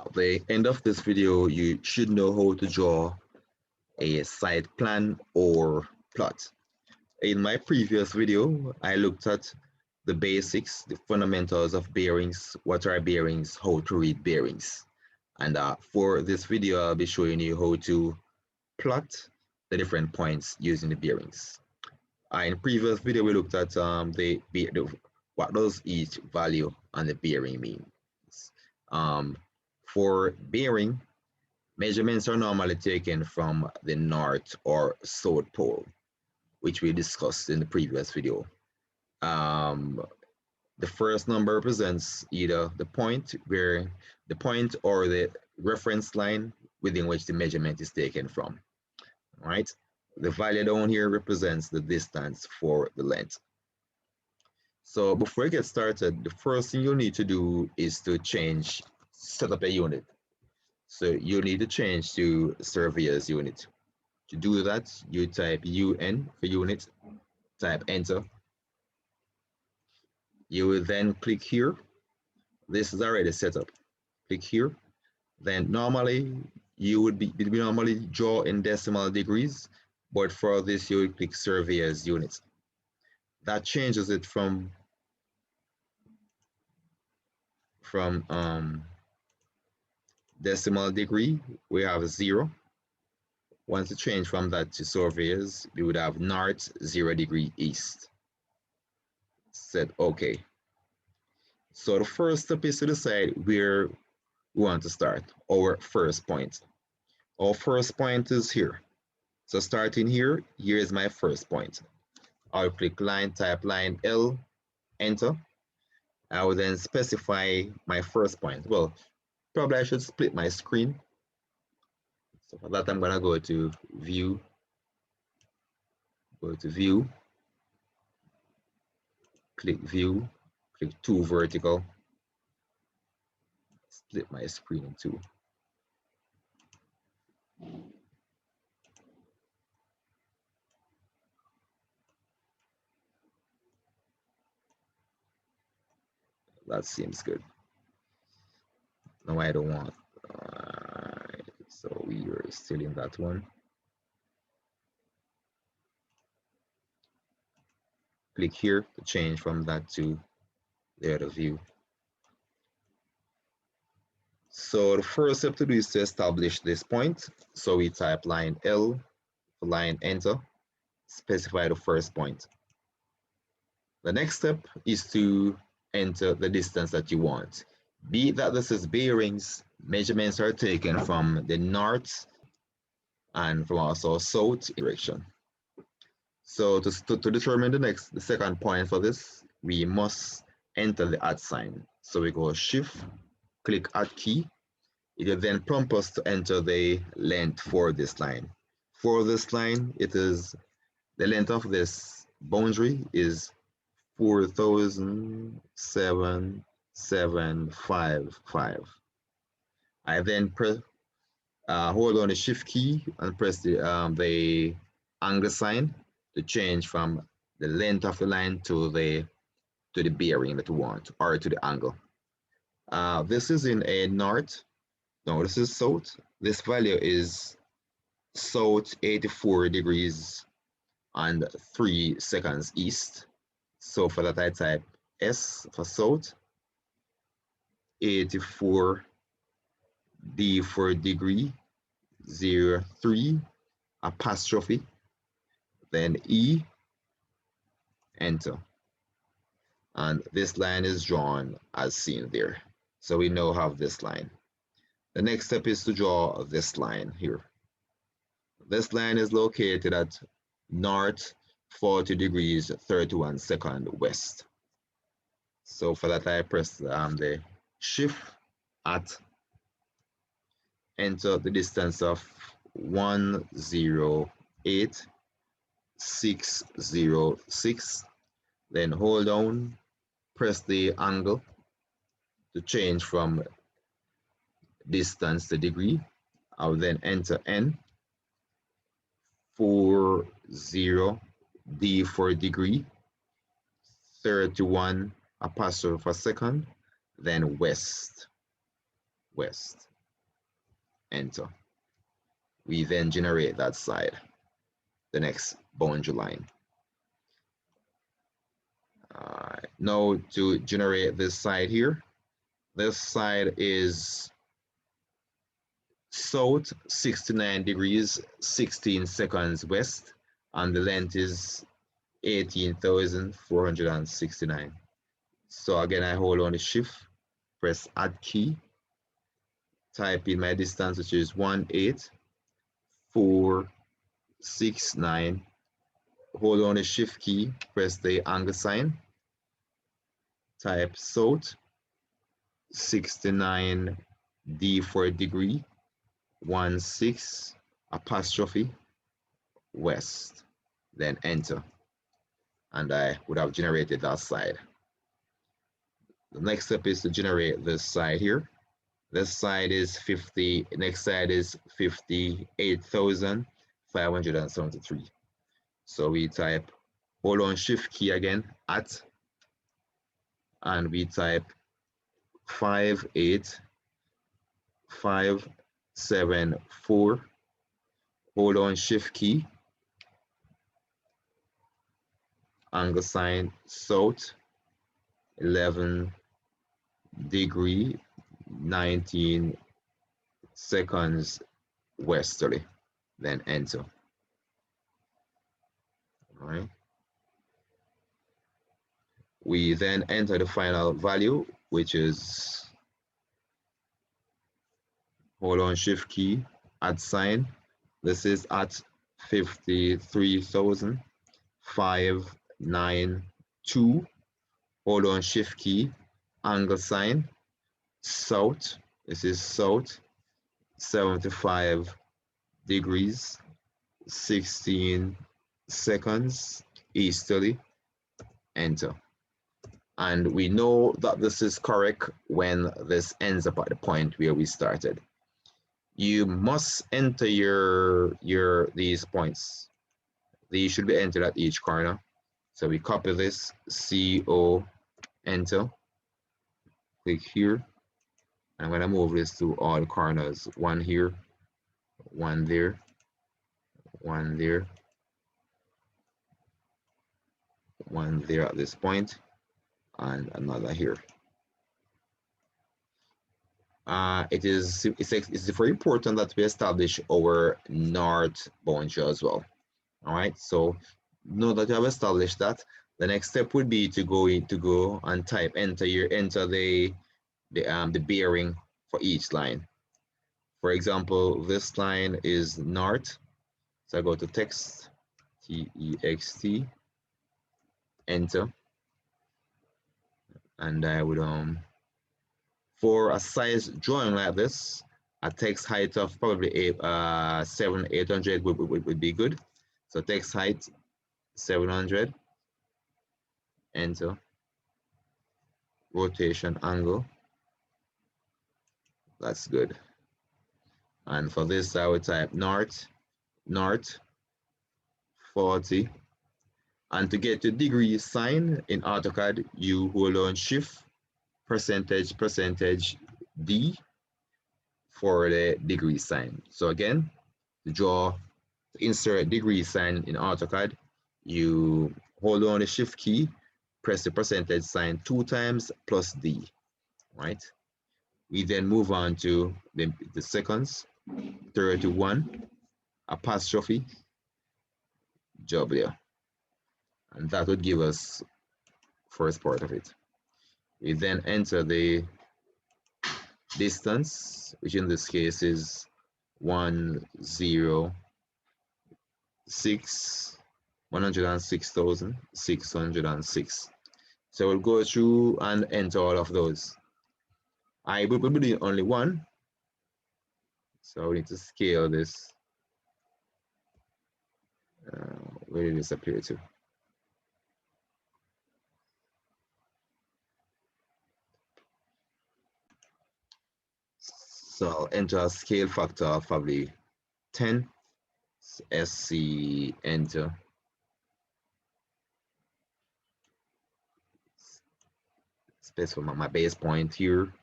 At the end of this video, you should know how to draw a site plan or plot. In my previous video, I looked at the basics, the fundamentals of bearings, what are bearings, how to read bearings. And for this video, I'll be showing you how to plot the different points using the bearings. In previous video, we looked at what does each value on the bearing means. For bearing, measurements are normally taken from the north or south pole, which we discussed in the previous video. The first number represents either the point or the reference line within which the measurement is taken from. All right. The value down here represents the distance for the length. So before we get started, the first thing you need to do is to set up a unit. So you need to change to surveyor's unit. To do that, you type UN for unit, type enter. You will then click here. This is already set up. Click here. Then normally you would normally draw in decimal degrees, but for this you would click surveyor's unit. That changes it from decimal degree. We have 0. Once you change from that to surveyors, we would have north 0 degree east. Set OK. So the first step is to decide where we want to start, our first point. Our first point is here. So starting here, here is my first point. I'll click line, type line L, enter. I will then specify my first point. Well, probably I should split my screen. So for that, I'm going to go to view, click view, click 2 vertical, split my screen in 2. That seems good. No, I don't want. So we are still in that one. Click here to change from that to the other view. So the first step to do is to establish this point. So we type line L, line enter, specify the first point. The next step is to enter the distance that you want. Be it that this is bearings, measurements are taken from the north and from also south direction. So to determine the second point for this, we must enter the @ sign. So we go shift, click @ key. It will then prompt us to enter the length for this line. For this line, it is the length of this boundary is 4,755. I then hold on the shift key and press the angle sign to change from the length of the line to the bearing that we want, or to the angle. This is in a north. No, this is south. This value is south 84 degrees and 3 seconds east. So for that, I type S for south, 84, D for degree, 03, apostrophe, then E, enter. And this line is drawn as seen there. So we now have this line. The next step is to draw this line here. This line is located at north 40 degrees 31 second west. So for that, I press the shift at, enter the distance of 108,606. Then hold down, press the angle to change from distance to degree. I'll then enter N, 40, D for degree, 31 apostrophe for second, then west. enter. We then generate that side, the next boundary line. Now to generate this side here, this side is south 69 degrees 16 seconds west, and the length is 18,469. So again, I hold on the shift, press add key, type in my distance, which is 18469. Hold on the shift key, press the angle sign, type south 69 D for degree 16 apostrophe west, then enter, and I would have generated that side. The next step is to generate this side here. This side is 50, next side is 58,573. So we type, hold on shift key again, at, and we type 58574, hold on shift key, angle sign south 11 degree 19 seconds westerly, then enter. All right. We then enter the final value, which is, hold on shift key, add sign. This is at 53,592. Hold on shift key, angle sign, south. This is south 75 degrees 16 seconds easterly, enter. And we know that this is correct when this ends up at the point where we started. You must enter these points. These should be entered at each corner. So we copy this, CO, enter, click here. I'm going to move this to all corners. One here, one there, one there, one there at this point, and another here. It's very important that we establish our north boundary as well. All right, so now that you have established that, the next step would be to go and type, enter the bearing for each line. For example, this line is north, so I go to text, TEXT, enter, and I would for a size drawing like this, a text height of probably 800 would be good. So text height 700, enter, rotation angle, that's good. And for this, I would type north 40. And to get the degree sign in AutoCAD, you hold on shift, percentage D for the degree sign. So again, to insert degree sign in AutoCAD, you hold on the shift key, press the percentage sign 2 times plus D, right? We then move on to the seconds, 31 apostrophe W, and that would give us first part of it. We then enter the distance, which in this case is 106,606. So we'll go through and enter all of those. I will be doing only one, so we need to scale this. Where did this appear to? So I'll enter a scale factor of probably 10. SC, enter. Specify my base point here.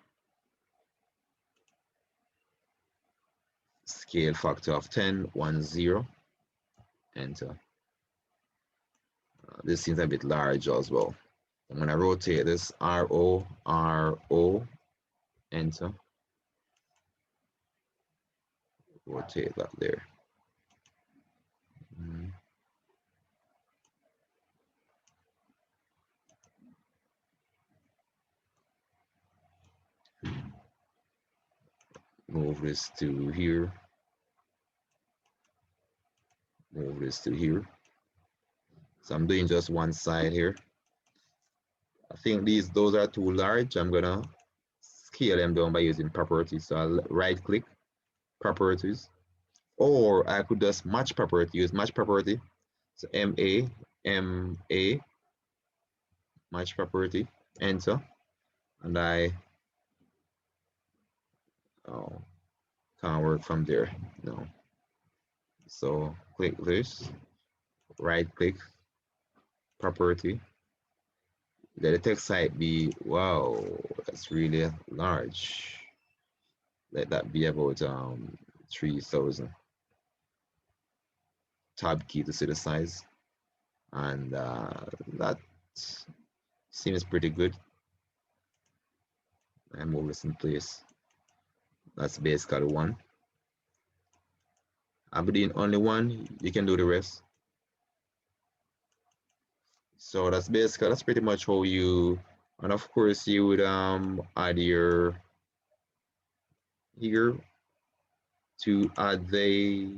scale factor of 10, 1, 0, enter. This seems a bit large as well. I'm going to rotate this, RO, RO, enter. Rotate that there. Move this to here. Move this to here. So I'm doing just one side here. I think those are too large. I'm gonna scale them down by using properties. So I'll right click, properties, or I could just match property, use match property. So MA, match property, enter, and I can't work from there. No. So click this, right click, property. Let the text height be, wow, that's really large. Let that be about 3000. Tab key to see the size. And that seems pretty good. I move this in place. That's basically one. I'm doing only one, you can do the rest. So that's basically, that's pretty much how you, and of course you would add your, here to add the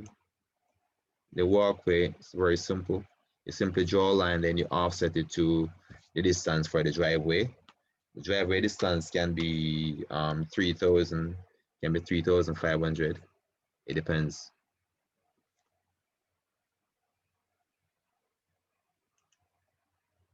walkway. It's very simple. You simply draw a line, then you offset it to the distance for the driveway. The driveway distance can be 3,000, can be 3,500. It depends.